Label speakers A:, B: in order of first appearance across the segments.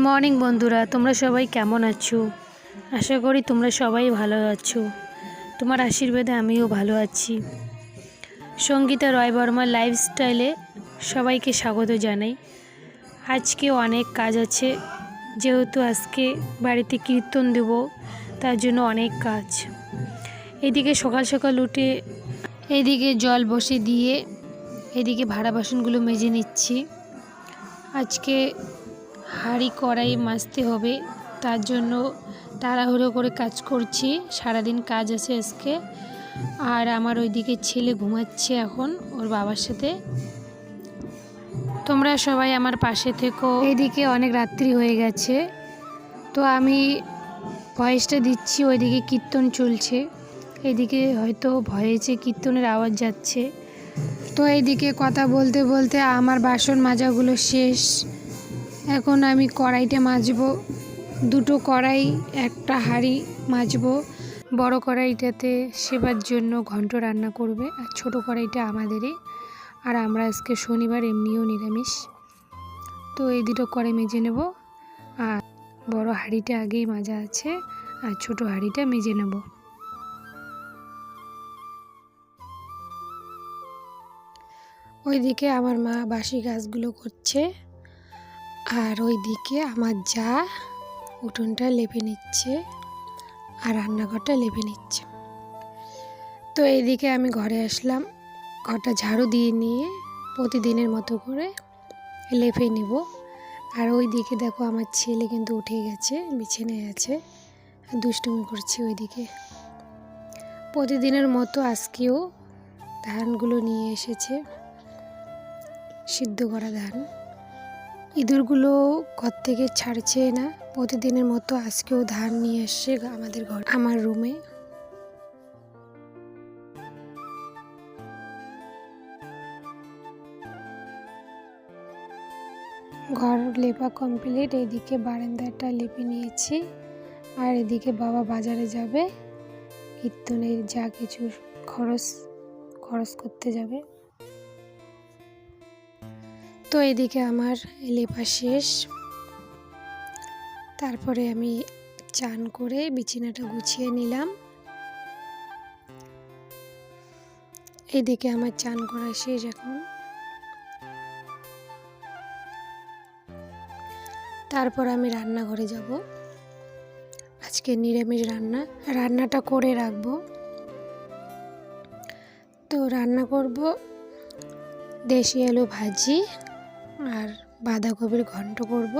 A: Morning বন্ধুরা, তোমরা সবাই কেমন আছো? আশা করি তোমরা সবাই ভালো আছো। তোমার আশীর্বাদে আমিও ভালো আছি। সঙ্গীতা রয় বর্মার লাইফস্টাইলে সবাইকে স্বাগত জানাই। আজকে অনেক কাজ আছে, যেহেতু আজকে বাড়িতে কীর্তন দেব, তার জন্য অনেক কাজ। এদিকে সকাল সকাল উঠে এদিকে জল বসে দিয়ে এদিকে ভাড়া বাসনগুলো মেজে নিচ্ছি। আজকে হাঁড়ি কড়াই মাজতে হবে, তার জন্য তাড়াহুড়ো করে কাজ করছি। সারাদিন কাজ আছে আজকে। আর আমার ওইদিকে ছেলে ঘুমাচ্ছে এখন ওর বাবার সাথে। তোমরা সবাই আমার পাশে থেকো। এইদিকে অনেক রাত্রি হয়ে গেছে, তো আমি ভয়েসটা দিচ্ছি। ওইদিকে কীর্তন চলছে, এইদিকে হয়তো ভয়েসে কীর্তনের আওয়াজ যাচ্ছে। তো এইদিকে কথা বলতে বলতে আমার বাসন মাজাগুলো শেষ। এখন আমি কড়াইটা মাজবো, দুটো কড়াই একটা হাঁড়ি মাজবো। বড় কড়াইটাতে সেবার জন্য ঘন্ট রান্না করবে, আর ছোট কড়াইটা আমাদেরই। আর আমরা আজকে শনিবার, এমনিও নিরামিষ। তো এই দুটো কড়াই মেজে নেব। আর বড় হাঁড়িটা আগেই মাজা আছে, আর ছোট হাঁড়িটা মেজে নেব। ওইদিকে আমার মা বাসি কাজগুলো করছে, আর ওইদিকে আমার যা উঠোনটা লেপে নিচ্ছে আর রান্নাঘরটা লেপে নিচ্ছে। তো এইদিকে আমি ঘরে আসলাম, ঘরটা ঝাড়ু দিয়ে নিয়ে প্রতিদিনের মতো করে লেপে নেব। আর ওইদিকে দেখো আমার ছেলে কিন্তু উঠে গেছে, বিছানায় আছে, দুষ্টুমি করছে ওইদিকে। প্রতিদিনের মতো আজকেও ধানগুলো নিয়ে এসেছে, সিদ্ধ করা ধান। ইঁদুরগুলো ঘর থেকে ছাড়ছে না, প্রতিদিনের মতো আজকেও ধান নিয়ে এসছে আমাদের ঘর, আমার রুমে। ঘর লেপা কমপ্লিট। এদিকে বারান্দাটা লেপে নিয়েছি, আর এদিকে বাবা বাজারে যাবে, কীর্তনের যা কিছু খরচ করতে যাবে। তো এদিকে আমার লেপা শেষ। তারপরে আমি চান করে বিছানাটা গুছিয়ে নিলাম। এদিকে আমার চান করা শেষ এখন। তারপর আমি রান্নাঘরে যাব। আজকে নিরামিষ রান্নাটা করে রাখবো। তো রান্না করব দেশি আলু ভাজি আর বাঁধাকপির ঘন্ট করব।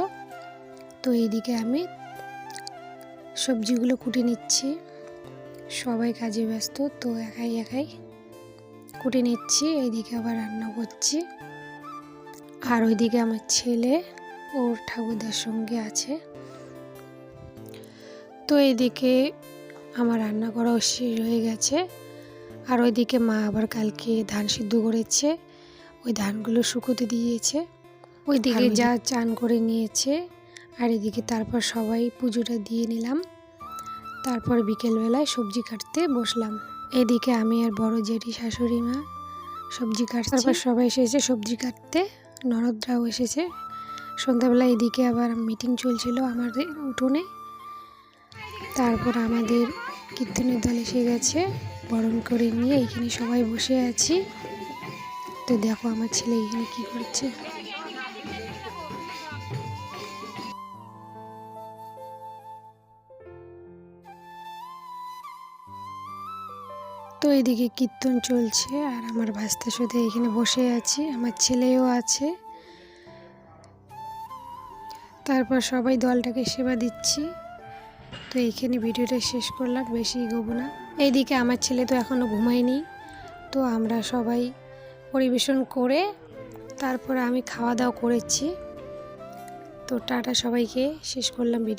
A: তো এইদিকে আমি সবজিগুলো কুটে নিচ্ছি, সবাই কাজে ব্যস্ত, তো একাই একাই কুটে নিচ্ছি। এইদিকে আবার রান্না করছি। আর ওইদিকে আমার ছেলে ওর ঠাকুরদার সঙ্গে আছে। তো এইদিকে আমার রান্না করাও শেষ হয়ে গেছে। আর ওইদিকে মা আবার কালকে ধান সিদ্ধ করেছে, ওই ধানগুলো শুকোতে দিয়েছে। ওইদিকে যা চান করে নিয়েছে। আর এদিকে তারপর সবাই পুজোটা দিয়ে নিলাম। তারপর বিকেলবেলায় সবজি কাটতে বসলাম। এদিকে আমি আর বড় জেঠি শাশুড়ি মা সবজি কাটছি। তারপর সবাই এসেছে সবজি কাটতে, ননদরাও এসেছে। সন্ধ্যাবেলা এদিকে আবার মিটিং চলছিল আমাদের উঠোনে। তারপর আমাদের কীর্তনের দল এসে গেছে, বরণ করে নিয়ে এখানে সবাই বসে আছি। তো দেখো আমার ছেলে এখানে কি করছে। তো এদিকে কীর্তন চলছে, আর আমার ভাস্তার সাথে এখানে বসে আছি, আমার ছেলেও আছে। তারপর সবাই দলটাকে সেবা দিচ্ছি। তো এইখানে ভিডিওটা শেষ করলাম, বেশি এগোবো না। এইদিকে আমার ছেলে তো এখনও ঘুমায়নি। তো আমরা সবাই পরিবেশন করে তারপর আমি খাওয়া দাওয়া করেছি। তো টাটা, সবাইকে শেষ করলাম ভিডিও।